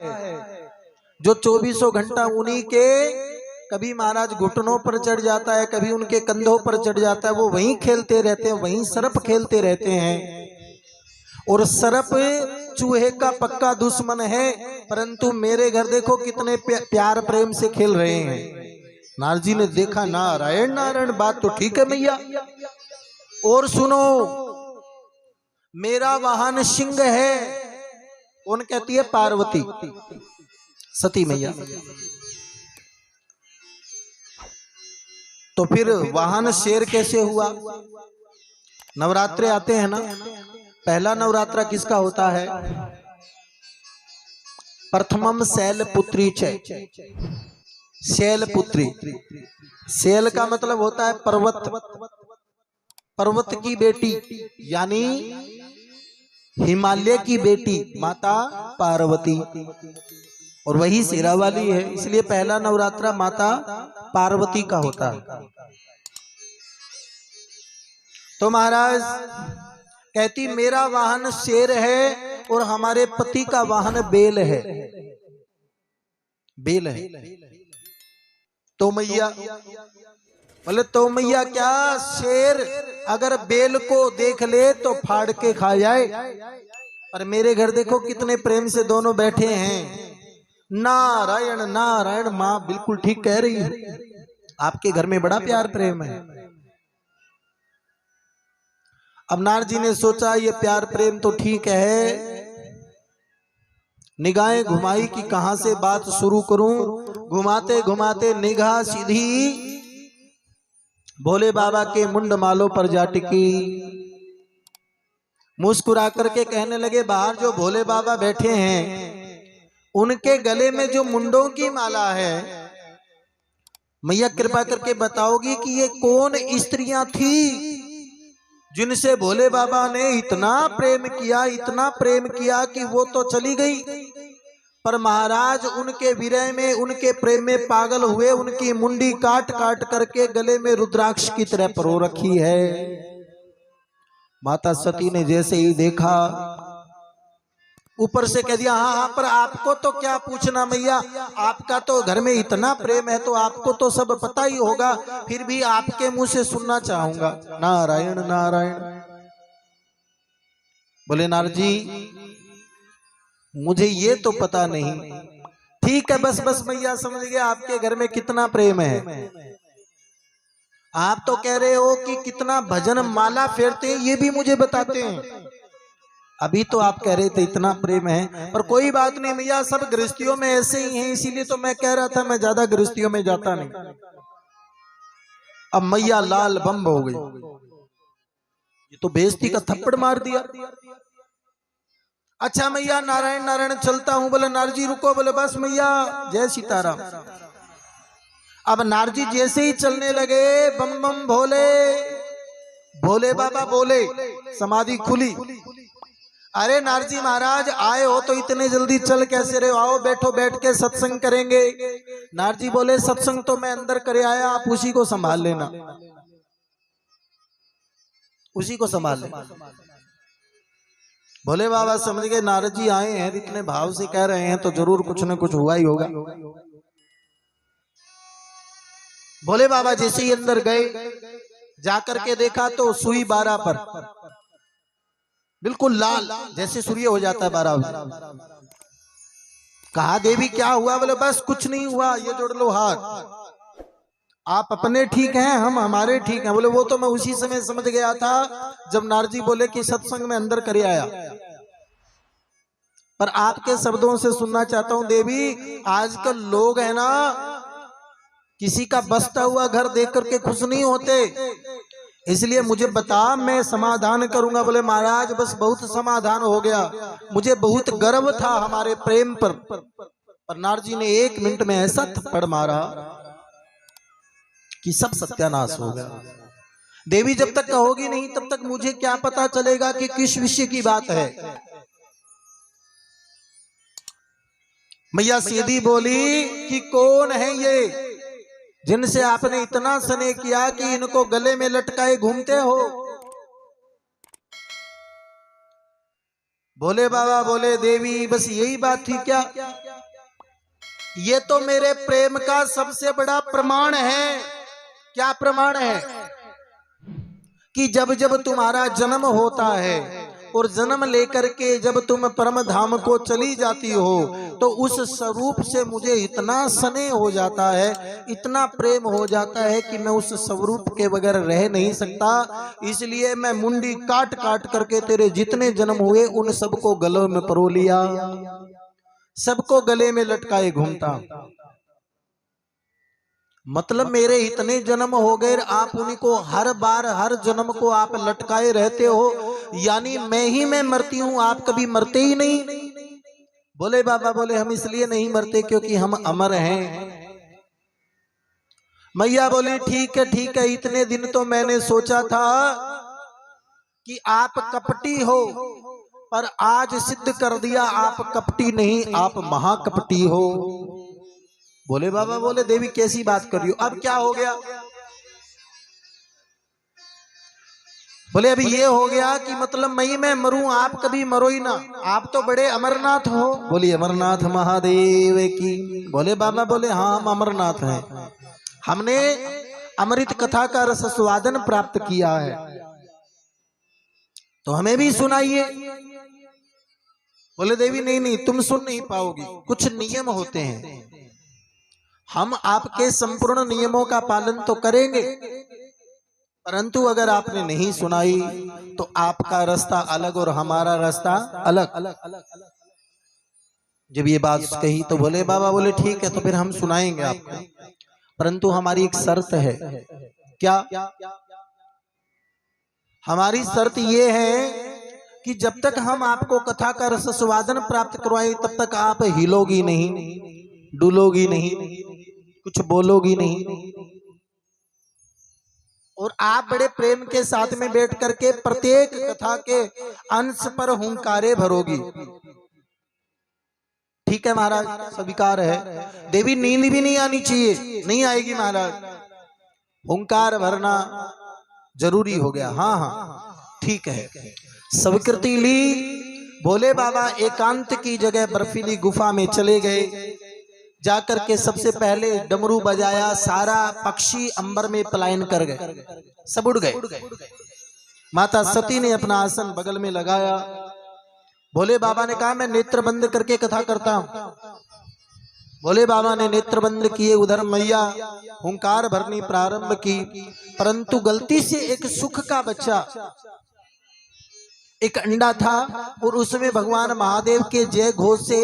जो 2400 घंटा उन्हीं के, कभी महाराज घुटनों पर चढ़ जाता है, कभी उनके कंधों पर चढ़ जाता है, वो वहीं खेलते रहते हैं, वहीं सर्प खेलते रहते हैं। और सर्प चूहे का पक्का दुश्मन है, परंतु मेरे घर देखो कितने प्यार प्रेम से खेल रहे हैं। नारद जी ने देखा, नारायण नारायण, बात तो ठीक है मैया। और सुनो, मेरा वाहन सिंह है। कौन कहती है? पार्वती, सती मैया। तो फिर वाहन शेर कैसे हुआ? नवरात्रे आते हैं ना, पहला नवरात्रा किसका होता है? प्रथमम शैलपुत्री च, शैलपुत्री। शैल का मतलब होता है पर्वत, पर्वत की बेटी, यानी हिमालय की बेटी माता पार्वती, और वही शेरा वाली है, इसलिए पहला नवरात्रा माता पार्वती का होता है। तो महाराज कहती, मेरा वाहन शेर है और हमारे पति का वाहन बेल है, बेल है। तो मैया बोले, तो मैया क्या शेर अगर बेल को देख ले तो फाड़ के खा जाए, पर मेरे घर देखो कितने प्रेम से दोनों बैठे हैं। नारायण नारायण, माँ बिल्कुल ठीक कह रही है, आपके घर में बड़ा प्यार प्रेम है। अब नारद जी ने सोचा, ये प्यार प्रेम तो ठीक है, निगाहें घुमाई कि कहां से बात शुरू करूं। घुमाते घुमाते निगाह सीधी भोले बाबा के मुंड मालों पर जा टिकी। मुस्कुरा करके कहने लगे, बाहर जो भोले बाबा बैठे हैं उनके गले में जो मुंडों की माला है, मैया कृपा करके बताओगी कि ये कौन स्त्रियां थी जिनसे भोले बाबा ने इतना प्रेम किया, इतना प्रेम किया कि वो तो चली गई, पर महाराज उनके विरह में, उनके प्रेम में पागल हुए, उनकी मुंडी काट काट करके गले में रुद्राक्ष की तरह परो रखी है। माता सती ने जैसे ही देखा, ऊपर से कह दिया, हाँ हाँ, पर आपको तो क्या पूछना मैया, आपका तो घर में इतना प्रेम है तो आपको तो सब पता ही होगा, फिर भी आपके मुंह से सुनना चाहूंगा। नारायण नारायण। बोले, नारद जी मुझे ये तो पता नहीं। ठीक है, बस बस मैया समझ गया आपके घर में कितना प्रेम है। आप तो कह रहे हो कि कितना भजन माला फेरते हैं, ये भी मुझे बताते हैं। अभी तो आप कह रहे थे इतना प्रेम है, पर कोई बात नहीं मैया, सब गृहस्थियों में ऐसे ही हैं, इसीलिए तो मैं कह रहा था मैं ज्यादा गृहस्थियों में जाता नहीं। अब मैया लाल बम हो गई, ये तो बेइज्जती का थप्पड़ मार दिया। अच्छा मैया नारायण नारायण चलता हूं। बोले, नारद जी रुको। बोले, बस मैया, जय सीताराम। अब नारद जी जैसे ही चलने लगे, बम बम भोले, भोले बाबा बोले, समाधि खुली। अरे नारद जी महाराज आए हो तो इतने जल्दी चल कैसे रहे हो? आओ बैठो, बैठ के सत्संग करेंगे। नारद जी बोले, सत्संग तो मैं अंदर करे आया, आप उसी को संभाल लेना, उसी को संभाल लेना। भोले बाबा समझ गए नारद जी आए हैं, इतने भाव से कह रहे हैं तो जरूर कुछ न कुछ हुआ ही होगा। भोले बाबा जैसे ही अंदर गए, जाकर के देखा तो सुई 12 पर, बिल्कुल लाल, जैसे सूर्य हो जाता है 12 बजे। कहा, देवी क्या हुआ? बोले, बस कुछ नहीं हुआ, ये जोड़ लो हाथ, आप अपने ठीक हैं, हम हमारे ठीक हैं। बोले, वो तो मैं उसी समय समझ गया था जब नारद जी बोले कि सत्संग में अंदर करे आया, पर आपके शब्दों से सुनना चाहता हूं देवी। आजकल लोग है ना, किसी का बसता हुआ घर देख करके खुश नहीं होते, इसलिए मुझे बता, मैं समाधान करूंगा। बोले, महाराज बस बहुत समाधान हो गया, मुझे बहुत गर्व था हमारे प्रेम पर नारद जी ने 1 मिनट में ऐसा थप्पड़ मारा कि सब सत्यानाश हो गया। देवी जब तक कहोगी नहीं तब तक मुझे क्या पता चलेगा कि किस विषय की बात है। मैया सीधी बोली कि कौन है ये जिनसे आपने इतना स्नेह किया कि इनको गले में लटकाए घूमते हो? भोले बाबा बोले देवी बस यही बात थी क्या? ये तो मेरे प्रेम का सबसे बड़ा प्रमाण है। क्या प्रमाण है? कि जब जब तुम्हारा जन्म होता है और जन्म लेकर के जब तुम परम धाम को चली जाती हो तो उस स्वरूप से मुझे इतना स्नेह हो जाता है, इतना प्रेम हो जाता है कि मैं उस स्वरूप के बगैर रह नहीं सकता। इसलिए मैं मुंडी काट काट करके तेरे जितने जन्म हुए उन सबको गलों में परो लिया, सबको गले में लटकाए घूमता। मतलब मेरे इतने जन्म हो गए, आप उन्हीं को हर बार हर जन्म को आप लटकाए रहते हो, यानी मैं मरती हूं, आप कभी मरते ही नहीं। बोले बाबा बोले हम इसलिए नहीं मरते क्योंकि हम अमर हैं। मैया बोली ठीक है, इतने दिन तो मैंने सोचा था कि आप कपटी हो, पर आज सिद्ध कर दिया आप कपटी नहीं, आप महाकपटी हो। बोले बाबा बोले देवी कैसी बात कर रही हो, अब क्या हो गया? बोले अभी ये हो गया कि मतलब मैं मरूं, आप कभी मरो ही ना, आप तो बड़े अमरनाथ हो। बोली अमरनाथ महादेव की। बोले बाबा बोले हाँ हम अमरनाथ हैं, हमने अमृत कथा का रस स्वादन प्राप्त किया है, तो हमें भी सुनाइए। बोले देवी नहीं तुम सुन नहीं पाओगी, कुछ नियम होते हैं, हम आपके संपूर्ण नियमों का पालन तो करेंगे, परंतु अगर आपने नहीं सुनाई तो आपका रास्ता अलग और हमारा रास्ता अलग। जब ये बात कही तो बोले बाबा बोले ठीक है, तो फिर हम सुनाएंगे आपको, परंतु हमारी एक शर्त है। क्या? हमारी शर्त ये है कि जब तक हम आपको कथा का रस स्वादन प्राप्त करवाएं तब तक आप हिलोगी नहीं, डुलोगी नहीं, कुछ बोलोगी नहीं, और आप बड़े प्रेम के साथ में बैठ करके प्रत्येक कथा के अंश पर हुंकारे भरोगी। ठीक है महाराज, स्वीकार है। देवी नींद भी नहीं आनी चाहिए, नहीं आएगी महाराज, हुंकार भरना जरूरी हो गया। हाँ ठीक है। स्वीकृति ली। भोले बाबा एकांत की जगह बर्फीली गुफा में चले गए, जाकर के सबसे पहले डमरू बजाया, सारा पक्षी अंबर में पलायन कर गए, सब उड़ गए। माता सती ने अपना आसन बगल में लगाया। भोले बाबा ने कहा मैं नेत्र बंद करके कथा करता हूं। भोले बाबा ने नेत्र बंद किए, उधर मैया हुंकार भरनी प्रारंभ की, परंतु गलती से एक सुख का बच्चा, एक अंडा था और उसमें भगवान महादेव के जय घोष से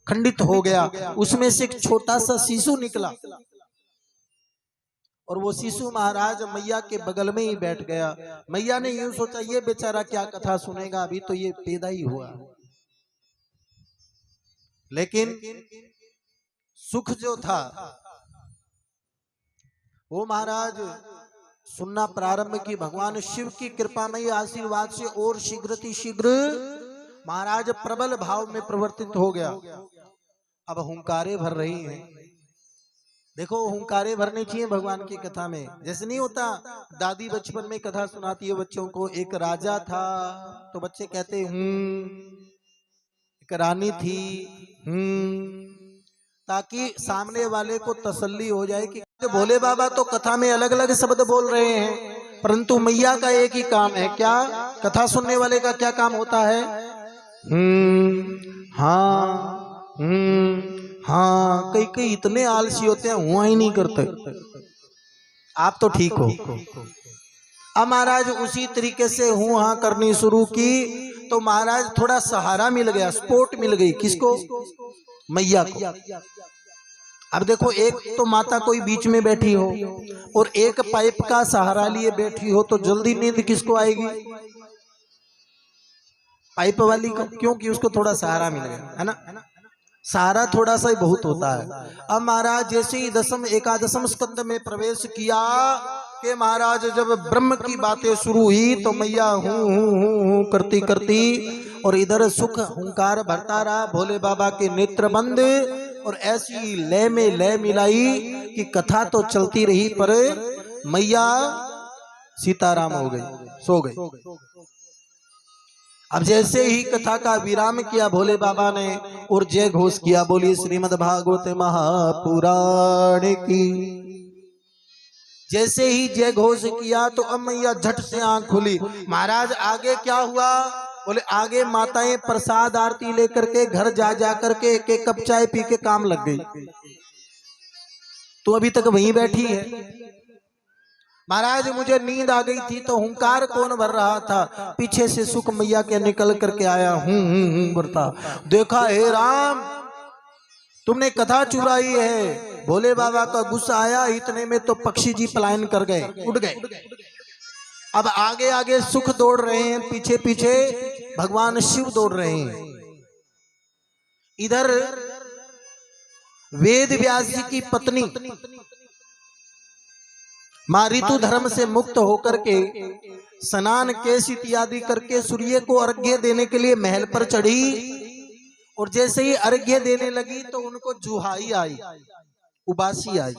खंडित हो गया, उसमें से एक छोटा सा शिशु निकला और वो शिशु महाराज मैया के बगल में ही बैठ गया। मैया ने यूं सोचा ये बेचारा क्या कथा सुनेगा, अभी तो ये पैदा ही हुआ। लेकिन सुख जो था वो महाराज सुनना प्रारंभ की। भगवान शिव की कृपामयी आशीर्वाद से और शीघ्र महाराज प्रबल भाव में परिवर्तित हो गया। अब हुंकारे भर रही हैं। देखो हुंकारे भरने चाहिए भगवान की कथा में, जैसे नहीं होता दादी बचपन में कथा सुनाती है बच्चों को, एक राजा था तो बच्चे कहते एक रानी थी, ताकि सामने वाले को तसल्ली हो जाए कि भोले बाबा तो कथा में अलग अलग शब्द बोल रहे हैं, परंतु मैया का एक ही काम है। क्या? कथा सुनने वाले का क्या काम होता है? हाँ। कई इतने आलसी होते हैं, हुआ ही नहीं करते। आप तो ठीक हो। अब महाराज उसी तरीके से हूं हाँ करनी शुरू की तो महाराज थोड़ा सहारा मिल गया, सपोर्ट मिल गई। किसको? मैया को। अब देखो एक तो माता कोई बीच में बैठी हो और एक पाइप का सहारा लिए बैठी हो, तो जल्दी नींद किसको आएगी? पाइप वाली को, क्योंकि उसको थोड़ा सहारा मिल गया, है ना? सहारा थोड़ा सा ही बहुत होता है। अब महाराज जैसे ही दशम एकादशम स्कंद में प्रवेश किया कि महाराज जब ब्रह्म की बातें शुरू हुई तो मैया हूं करती करती और इधर सुख हुंकार भरता रहा। भोले बाबा के नेत्र बंद और ऐसी लय में लय मिलाई कि कथा तो चलती रही पर मैया सीताराम हो गई, सो गई। अब जैसे ही कथा का विराम किया भोले बाबा ने और जय घोष किया, बोली श्रीमद् भागवत महापुराण की। जैसे ही जय घोष किया तो अब मैया झट से आंख खुली। महाराज आगे क्या हुआ? बोले आगे माताएं प्रसाद आरती लेकर के घर जा जा करके एक एक कप चाय पी के काम लग गई। तो अभी तक वहीं बैठी है। महाराज मुझे नींद आ गई थी तो हुंकार कौन भर रहा था? पीछे से सुख मैया के निकल करके आया, हूं भरता। देखा हे राम, तुमने कथा चुराई है। भोले बाबा का गुस्सा आया, इतने में तो पक्षी जी पलायन कर गए, उड़ गए। अब आगे आगे सुख दौड़ रहे हैं, पीछे पीछे भगवान शिव दौड़ रहे हैं। इधर वेद व्यास जी की पत्नी माँ ऋतु धर्म से मुक्त होकर के स्नान केश इत्यादि करके सूर्य को अर्घ्य देने के लिए महल पर चढ़ी। और जैसे ही अर्घ्य देने लगी तो उनको जुहाई आई, उबासी आई।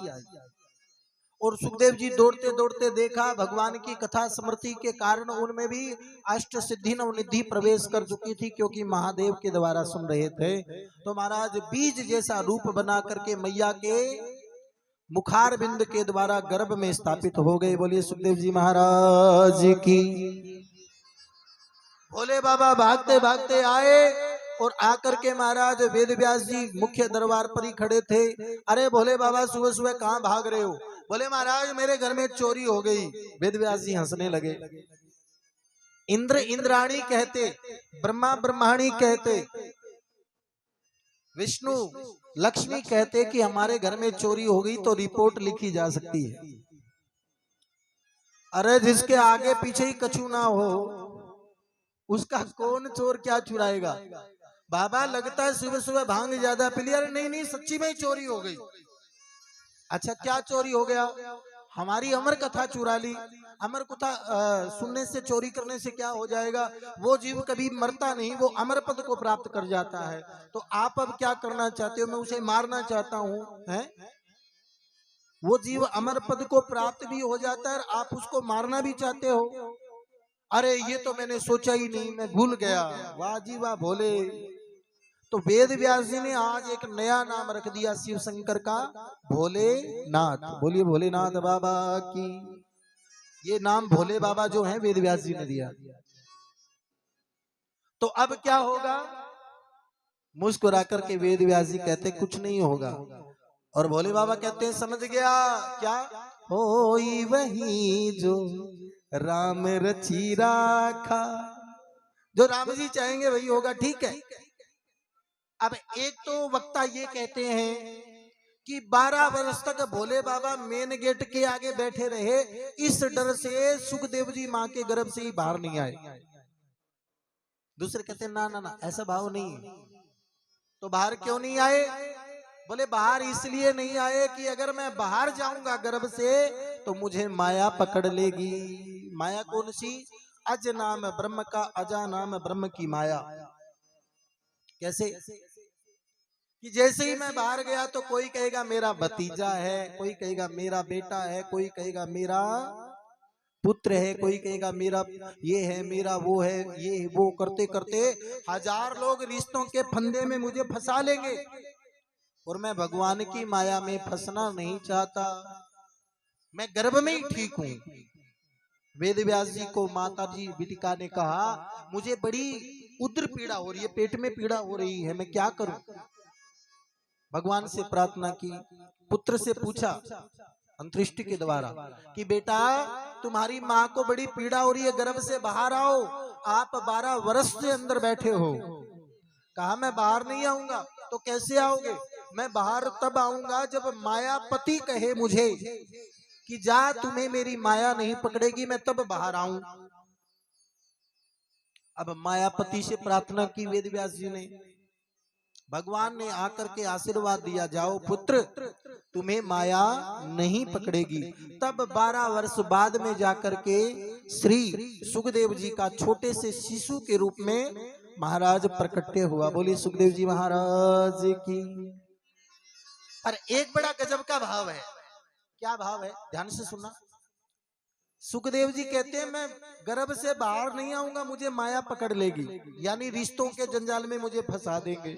और सुखदेव जी दौड़ते दौड़ते देखा भगवान की कथा स्मृति के कारण उनमें भी अष्ट सिद्धि नवनिधि प्रवेश कर चुकी थी, क्योंकि महादेव के द्वारा सुन रहे थे। तो महाराज बीज जैसा रूप बना करके मैया के मुखार बिंद के द्वारा गर्भ में स्थापित हो गए। बोलिए सुखदेव जी महाराज की। भोले बाबा भागते भागते आए और आकर के महाराज वेद व्यास जी मुख्य दरबार पर ही खड़े थे। अरे भोले बाबा सुबह सुबह कहाँ भाग रहे हो? बोले महाराज मेरे घर में चोरी हो गई। वेद व्यास जी हंसने लगे। इंद्र इंद्राणी कहते, ब्रह्मा ब्रह्माणी कहते, विष्णु लक्ष्मी कहते कि हमारे घर में चोरी हो गई तो रिपोर्ट लिखी जा सकती है। अरे जिसके आगे पीछे ही कछु ना हो उसका कौन चोर क्या चुराएगा? बाबा लगता है सुबह सुबह भांग ज्यादा पी लिया। अरे नहीं नहीं, सच्ची में ही चोरी हो गई। अच्छा क्या चोरी हो गया? हमारी अमर कथा चुरा ली। अमर कथा सुनने से, चोरी करने से क्या हो जाएगा? वो जीव कभी मरता नहीं, वो अमर पद को प्राप्त कर जाता है। तो आप अब क्या करना चाहते हो? मैं उसे मारना चाहता हूँ, है? वो जीव अमर पद को प्राप्त भी हो जाता है, आप उसको मारना भी चाहते हो। अरे ये तो मैंने सोचा ही नहीं, मैं भूल गया। वाह जी वाह भोले। तो वेद व्यास जी ने आज एक नया नाम रख दिया शिव शंकर का, भोलेनाथ। बोलिए भोलेनाथ बाबा की। ये नाम भोले बाबा जो है वेद व्यास जी ने दिया। तो अब क्या होगा? मुस्कुरा करके वेद व्यास जी कहते कुछ नहीं होगा। और भोले बाबा कहते हैं समझ गया। क्या? होई वही जो राम रची राखा। जो राम जी चाहेंगे वही होगा, ठीक है। अब एक तो वक्ता ये कहते हैं कि 12 वर्ष तक भोले बाबा मेन गेट के आगे बैठे रहे, इस डर से सुखदेव जी मां के गर्भ से ही बाहर नहीं आए। दूसरे कहते हैं ना ना ना, ऐसा भाव नहीं है। तो बाहर क्यों नहीं आए? बोले बाहर इसलिए नहीं आए कि अगर मैं बाहर जाऊंगा गर्भ से तो मुझे माया पकड़ लेगी। माया कौन सी? अज नाम ब्रह्म का, अजा नाम ब्रह्म की माया। कैसे? कि जैसे ही मैं बाहर गया तो कोई कहेगा मेरा भतीजा है, कोई कहेगा मेरा बेटा है, कोई कहेगा मेरा पुत्र है, कोई कहेगा मेरा ये है, मेरा वो है, ये वो करते करते 1000 लोग रिश्तों के फंदे में मुझे फंसा लेंगे। और मैं भगवान की माया में फंसना नहीं चाहता। मैं गर्भ में ही ठीक हूँ। वेद व्यास जी को माता जी बिटिका ने कहा मुझे बड़ी उदर पीड़ा हो रही है, पेट में पीड़ा हो रही है, मैं क्या करूं? भगवान से प्रार्थना की, पुत्र से पूछा अंतरिष्टि के द्वारा कि बेटा तुम्हारी माँ को बड़ी पीड़ा हो रही है, गर्भ से बाहर आओ। आप 12 वर्ष से अंदर बैठे हो। कहा मैं बाहर नहीं आऊंगा। तो कैसे आओगे? मैं बाहर तब आऊंगा जब मायापति कहे मुझे कि जा, तुम्हें मेरी माया नहीं पकड़ेगी, मैं तब बाहर आऊं। अब मायापति से प्रार्थना की वेद व्यास जी ने। भगवान ने आकर के आशीर्वाद दिया, जाओ पुत्र तुम्हें माया नहीं पकड़ेगी। तब 12 वर्ष बाद में जाकर के श्री सुखदेव जी का छोटे से शिशु के रूप में महाराज प्रकट्य हुआ। बोलिए सुखदेव जी महाराज की। पर एक बड़ा गजब का भाव है। क्या भाव है? ध्यान से सुनना। सुखदेव जी कहते हैं मैं गर्भ से बाहर नहीं आऊंगा, मुझे माया पकड़ लेगी, यानी रिश्तों के जंजाल में मुझे फंसा देंगे।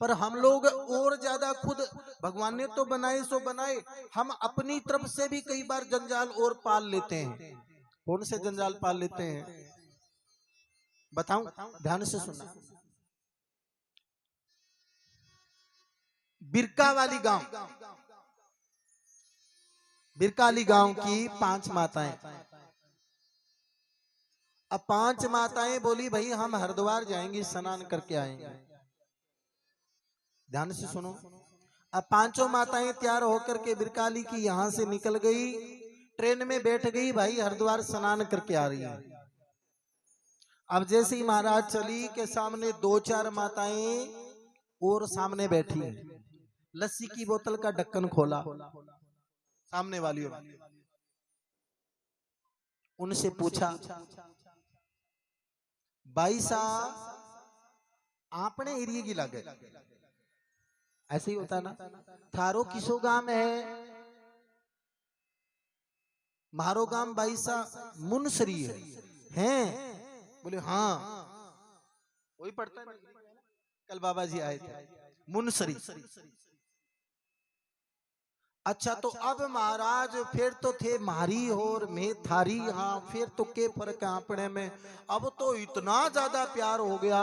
पर हम लोग और ज्यादा खुद, भगवान ने तो बनाए सो बनाए, हम अपनी तरफ से भी कई बार जंजाल और पाल लेते हैं। कौन से जंजाल पाल लेते हैं बताऊं, ध्यान से सुनना। बिरका वाली गांव, बिरकाली गांव की 5 माताएं। अब 5 माताएं बोली भाई हम हरिद्वार जाएंगे, स्नान करके आएंगे। ध्यान से सुनो। अब 5 माताएं तैयार होकर के बिरकाली की यहां से निकल गई, ट्रेन में बैठ गई, भाई हरिद्वार स्नान करके आ रही है। अब जैसे ही महाराज चली के सामने 2-4 माताएं और सामने बैठी, लस्सी की बोतल का ढक्कन खोला सामने वालियों ने, उनसे पूछा भाई साहब आपने एरिया की लागे, ऐसे ही होता ना, थारो किसो गांव है? मारो गांव भाई साहब मुनसरी है, हैं? बोले हाँ, वही पढ़ता है, कल बाबा जी आए थे, मुनसरी। अच्छा तो अब महाराज फिर तो थे मारी और मैं थारी, हाँ फिर तो के फर्क है अपने में। अब तो इतना ज्यादा प्यार हो गया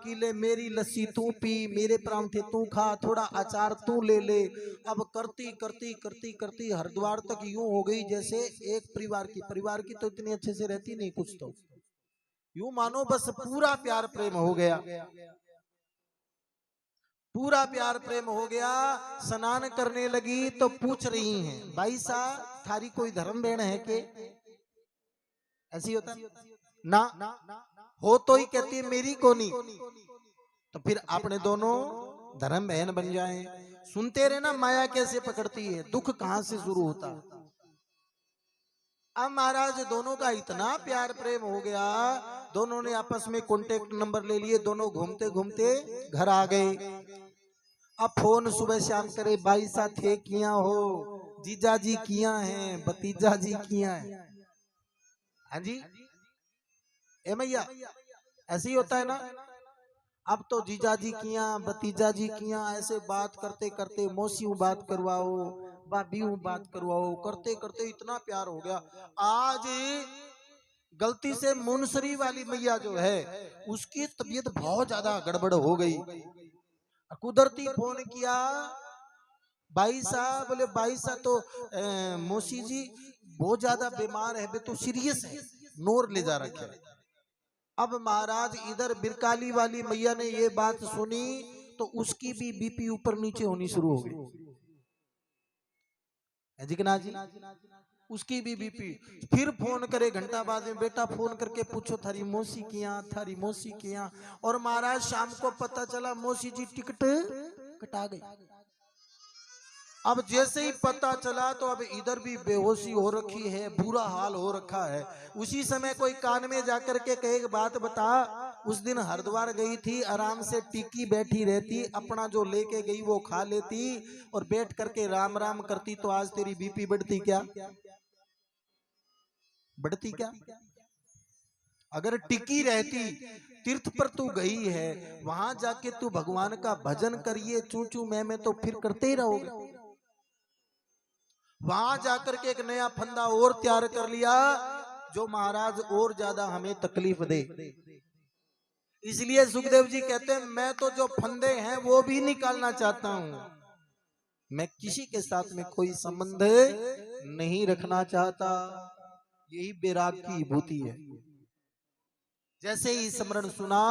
कि ले मेरी लस्सी तू पी, मेरे परांठे तू खा, थोड़ा अचार तू ले ले। अब करती करती करती करती हरिद्वार तक यूं हो गई जैसे एक परिवार की तो इतनी अच्छे से रहती नहीं, कुछ तो यूं मानो बस पूरा प्यार प्रेम हो गया, पूरा प्यार प्रेम हो गया। स्नान करने लगी तो पूछ रही हैं भाई साहब थारी कोई धर्म बहन है के? ऐसी होता ना, हो तो ही कहती है मेरी कोनी, तो फिर आपने दोनों धर्म बहन बन जाएं। सुनते रहे ना माया कैसे पकड़ती है, दुख कहां से शुरू होता। अब महाराज दोनों का इतना प्यार प्रेम हो गया, दोनों ने आपस में कॉन्टेक्ट नंबर ले लिए, दोनों घूमते घूमते घर आ गए। अब फोन सुबह शाम करे, भाई सा थे किया हो, जीजा जी किया है, भतीजा जी किया है। हाँ जी ए मैया, ऐसे ही होता है ना। अब तो जीजा जी किया, भतीजा जी किया, ऐसे बात करते करते मौसी बात करवाओ, भाभी बात करवाओ, करते करते इतना प्यार हो गया। आज गलती से मुनसरी वाली मैया जो है उसकी तबीयत बहुत ज्यादा गड़बड़ हो गई। कुदरती फोन किया, भाई साहब, बोले भाई साहब तो मौसी जी बहुत ज्यादा बीमार है, तो सीरियस है, नोर ले जा रखे। अब महाराज इधर बिरकाली वाली मैया ने ये बात सुनी तो उसकी भी बीपी ऊपर नीचे होनी शुरू हो गई, है जी कि ना जी, उसकी भी बीपी। फिर फोन करे घंटा बाद में, बेटा फोन करके पूछो थारी मौसी किया, थारी मौसी किया। और महाराज शाम को पता चला मौसी जी टिकट कटा गई। अब जैसे ही पता चला तो अब इधर भी बेहोशी हो रखी है, बुरा हाल हो रखा है। उसी समय कोई कान में जाकर के कहे बात बता, उस दिन हरिद्वार गई थी, आराम से टिकी बैठी रहती, अपना जो लेके गई वो खा लेती और बैठ करके राम राम करती, तो आज तेरी बीपी बढ़ती क्या? बढ़ती क्या? अगर टिकी रहती, तीर्थ पर तू गई है, वहां जाके तू भगवान का भजन करिए, चू चू मैं तो फिर करते ही रहोगे। वहां जाकर के एक नया फंदा और तैयार कर लिया जो महाराज और ज्यादा हमें तकलीफ दे। इसलिए सुखदेव जी कहते हैं मैं तो जो फंदे हैं वो भी निकालना चाहता हूं, मैं किसी के साथ में कोई संबंध नहीं रखना चाहता। यही बैराग की विभूति है। जैसे ही स्मरण सुना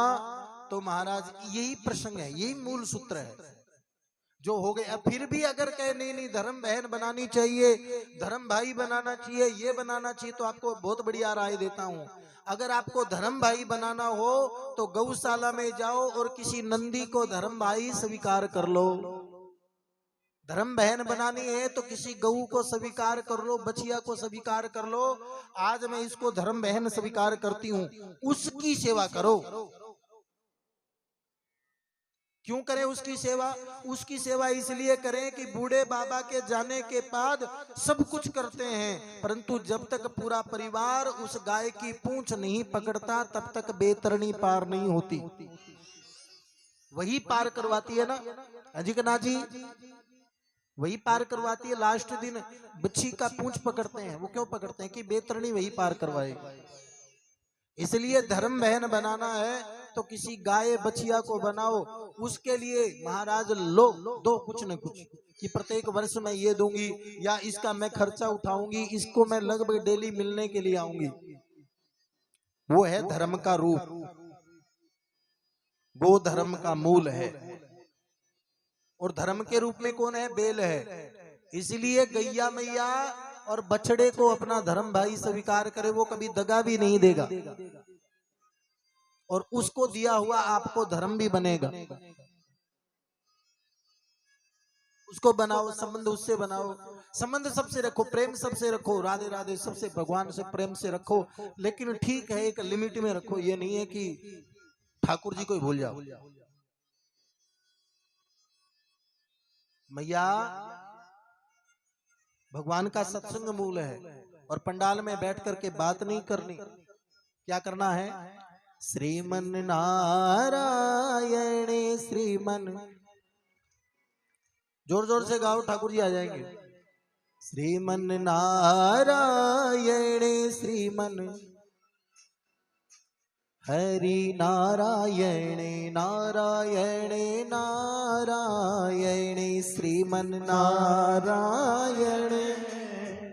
तो महाराज यही प्रसंग है, यही मूल सूत्र है जो हो गए। अब फिर भी अगर कहे नहीं नहीं धर्म बहन बनानी चाहिए, धर्म भाई बनाना चाहिए, ये बनाना चाहिए, तो आपको बहुत बढ़िया राय देता हूं। अगर आपको धर्म भाई बनाना हो तो गौशाला में जाओ और किसी नंदी को धर्म भाई स्वीकार कर लो। धर्म बहन बनानी है तो किसी गऊ को स्वीकार कर लो, बछिया को स्वीकार कर लो। आज मैं इसको धर्म बहन स्वीकार करती हूं, उसकी सेवा करो। क्यों करें उसकी सेवा? उसकी सेवा इसलिए करें कि बूढ़े बाबा के जाने के बाद सब कुछ करते हैं, परंतु जब तक पूरा परिवार उस गाय की पूंछ नहीं पकड़ता तब तक बेतरणी पार नहीं होती। वही पार करवाती है ना अजिकनाथ जी, वही पार करवाती है। लास्ट दिन बच्ची का पूंछ पकड़ते हैं, वो क्यों पकड़ते हैं? कि बेतरणी वही पार करवाए। इसलिए धर्म बहन बनाना है तो किसी गाय बछिया को बनाओ, उसके लिए महाराज लो दो कुछ न कुछ, कि प्रत्येक वर्ष मैं ये दूंगी या इसका मैं खर्चा उठाऊंगी, इसको मैं लगभग डेली मिलने के लिए आऊंगी। वो है धर्म का रूप, वो धर्म का मूल है। और धर्म के रूप में कौन है? बेल है। इसलिए गैया मैया और बछड़े को अपना धर्म भाई स्वीकार करे, वो कभी दगा भी नहीं देगा और उसको दिया हुआ आपको धर्म भी बनेगा। उसको बनाओ, संबंध उससे बनाओ, संबंध सबसे रखो, प्रेम सबसे रखो, राधे राधे सबसे, भगवान से प्रेम से रखो, लेकिन ठीक है एक लिमिट में रखो। ये नहीं है कि ठाकुर जी को ही भूल जाओ। मैया भगवान का सत्संग मूल है और पंडाल में बैठ करके बात नहीं करनी। क्या करना है? श्रीमन नारायण श्रीमन, जोर जोर से गाओ, ठाकुर जी आ जाएंगे। श्रीमन नारायण श्रीमन हरि नारायण नारायण नारायण श्रीमन नारायण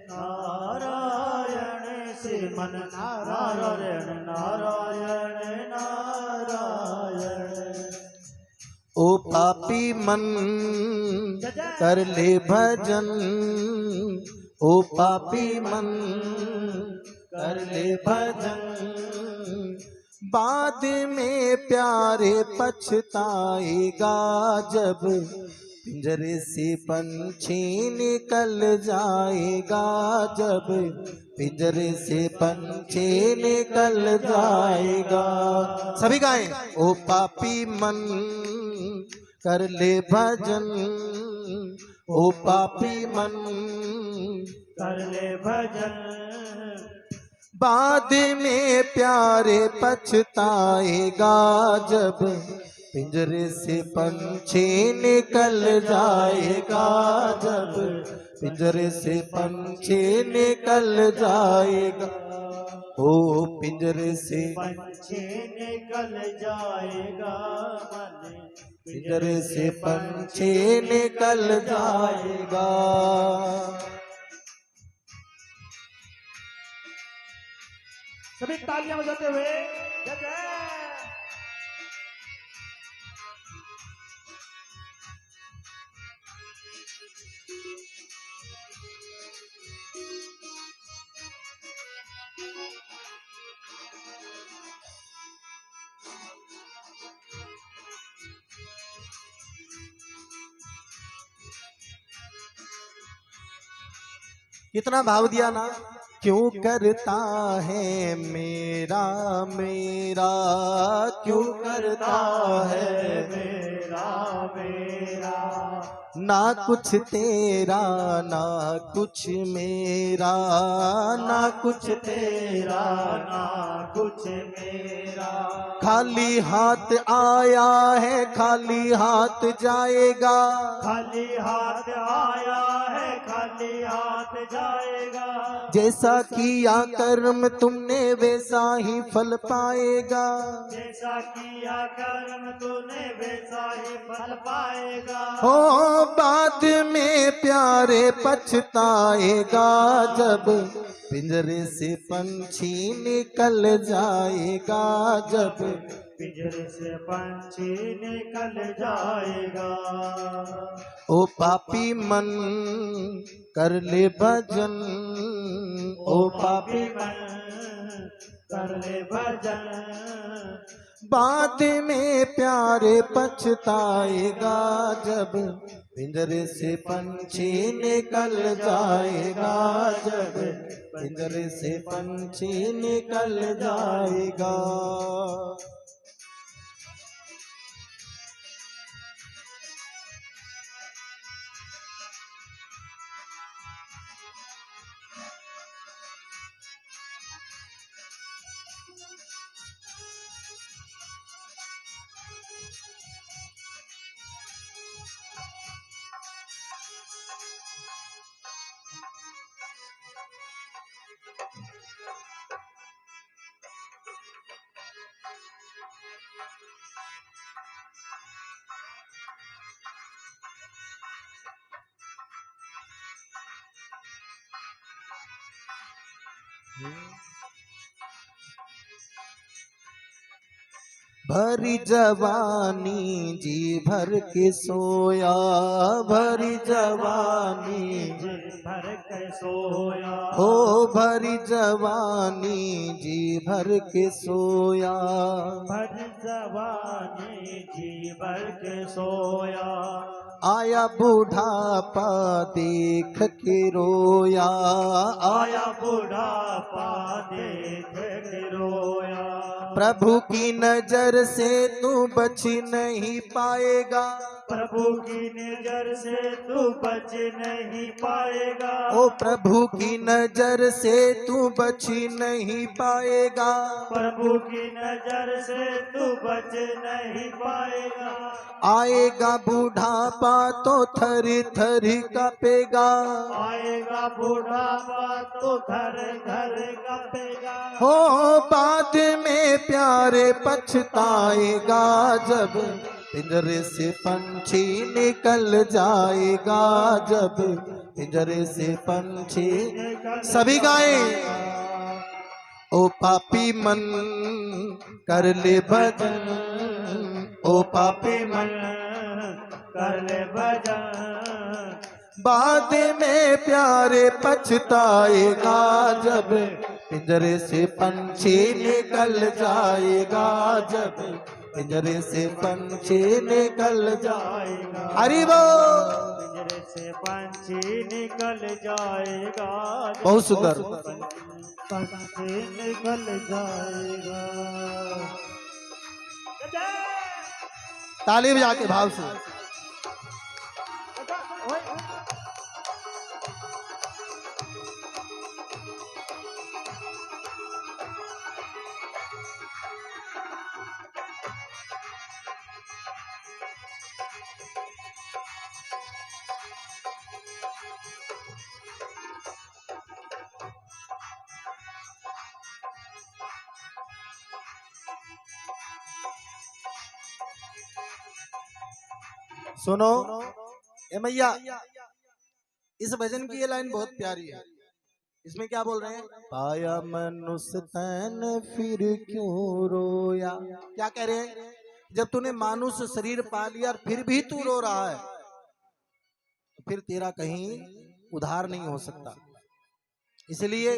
नारायण श्रीमन नारायण नारायण नारायण। ओ पापी मन कर ले भजन, ओ पापी मन कर ले भजन, बाद में प्यारे पछताएगा जब पिंजरे से पंछी निकल जाएगा, जब पिंजरे से पंछी निकल जाएगा। सभी गाएं। ओ पापी मन कर ले भजन, ओ पापी मन कर ले भजन, बाद में प्यारे पछताएगा जब पिंजरे से पंछी निकल जाएगा, जब पिंजरे से पंछी निकल जाएगा। ओ पिंजरे से पंछी निकल जाएगा मन, पिंजरे से पंछी निकल जाएगा। सभी तालियां बजाते हुए जय जय। कितना भाव दिया ना। क्यों करता है मेरा मेरा, क्यों करता है मेरा मेरा, ना कुछ तेरा ना कुछ मेरा, ना कुछ तेरा ना कुछ मेरा। खाली हाथ आया है खाली हाथ जाएगा, खाली हाथ आया है खाली हाथ जाएगा। जैसा किया कर्म तुमने वैसा ही फल पाएगा, जैसा किया कर्म तूने वैसा ही फल पाएगा। हो बाद में प्यारे पछताएगा जब पिंजरे से पंछी निकल जाएगा, जब पिंजरे से पंछी निकल जाएगा। ओ पापी मन कर ले भजन, ओ पापी मन कर ले भजन, बाद में प्यारे पछताएगा जब पिंजरे से पंछी निकल जाएगा, जब पिंजरे से पंछी निकल जाएगा। भरी जवानी जी भर के सोया, भरी जवानी जी भर के सोया, हो भरी जवानी जी भर के सोया। भर जवानी जी भर के सोया, आया बूढ़ापा देख के रोया, आया बुढ़ापा देख के रोया। प्रभु की नजर से तू बच नहीं पाएगा, प्रभु की नजर से तू बच नहीं पाएगा, ओ प्रभु की नजर से तू बच नहीं पाएगा। प्रभु की नजर से तू बच नहीं पाएगा। आएगा बूढ़ापा तो थर थर कांपेगा, आएगा बुढ़ापा तो घर घर कपेगा। हो बाद में प्यारे पछताएगा, जब पिंजरे से पंछी निकल जाएगा, जब पिंजरे से पंछी। सभी गाएं। ओ पापी मन कर ले भजन, ओ पापी मन कर ले भजन, बाद में प्यारे पछताएगा, जब पिंजरे से पंछी निकल जाएगा, जब पिंजरे से पंछी निकल जाएगा। हरि बोल। पिंजरे से पंछी निकल जाएगा, बहुत सुंदर। पंछी निकल जाएगा। ताली बजा के भाव से। सुनो ए मैया, इस भजन की ये लाइन बहुत प्यारी है। इसमें क्या बोल रहे हैं? पाया मनुष्य तन फिर क्यों रोया। क्या कह रहे हैं? जब तूने मानुष शरीर पा लिया और फिर भी तू रो रहा है, तो फिर तेरा कहीं उद्धार नहीं हो सकता। इसलिए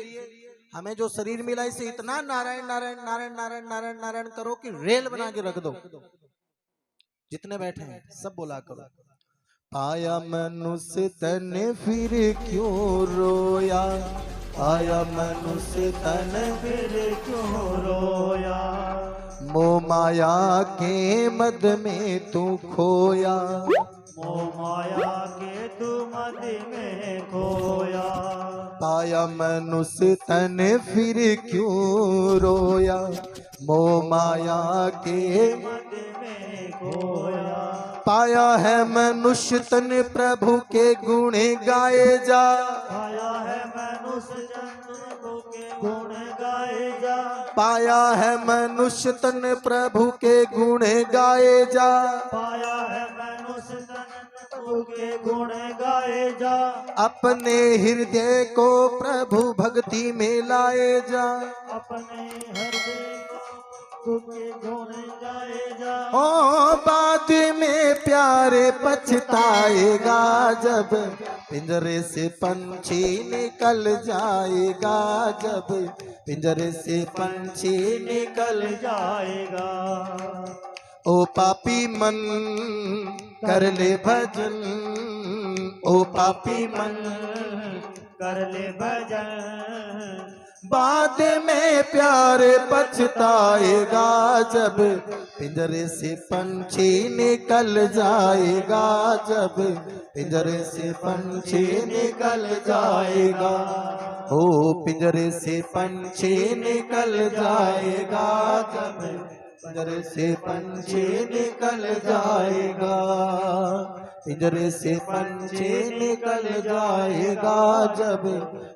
हमें जो शरीर मिला इसे इतना नारायण नारायण नारायण नारायण नारायण नारायण करो कि रेल बना के रख दो। जितने बैठे हैं सब बोला करो। पाया मनुष्य तन फिर क्यों रोया, पाया मनुष्य तन फिर क्यों रोया, मोह माया के मद में तू खोया, मोह माया के तू मद में खोया। पाया मनुष्य तन फिर क्यों रोया, मोह माया के मद में खोया। पाया है मनुष्य तन प्रभु के गुण गाए जा, पाया है मनुष्य जन प्रभु के गुण गाए जा, पाया है मनुष्य तन प्रभु के गुण गाए जा, पाया है मनुष्य तन प्रभु के गुण गाए जा। अपने हृदय को प्रभु भक्ति में लाए जा, अपने हृदय को प्रभु के गुण गाए जा। ओ बाद में प्यारे पछताएगा, जब पिंजरे से पंछी निकल जाएगा, जब पिंजरे से पंछी निकल जाएगा। ओ पापी मन कर ले भजन, ओ पापी मन कर ले भजन, बाद में प्यारे पछताएगा, जब पिंजरे से पंछी निकल जाएगा, जब पिंजरे से पंछी निकल जाएगा। ओ पिंजरे से पंछी निकल जाएगा, जब पिंजरे से पंछी निकल जाएगा, पिंजरे से पंछी निकल जाएगा, जब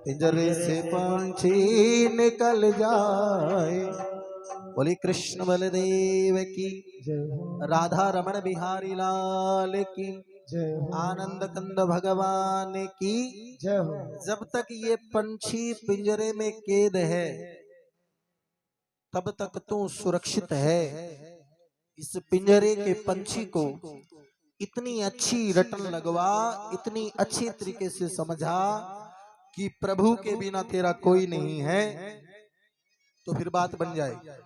पिंजरे से पंछी निकल जाए। बोली कृष्ण बलदेव की, राधा रमण बिहारी लाल की। जय हो आनंद कंद भगवान की। जय हो। जब तक ये पंछी पिंजरे में कैद है तब तक तू सुरक्षित है। इस पिंजरे के पंछी को इतनी अच्छी रटन लगवा, इतनी अच्छी तरीके से समझा कि प्रभु के बिना तेरा कोई नहीं है, तो फिर बात बन जाए।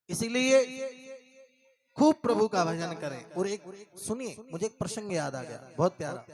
इसीलिए खूब प्रभु का भजन करें। और एक सुनिए, मुझे एक प्रसंग याद आ गया, बहुत प्यारा।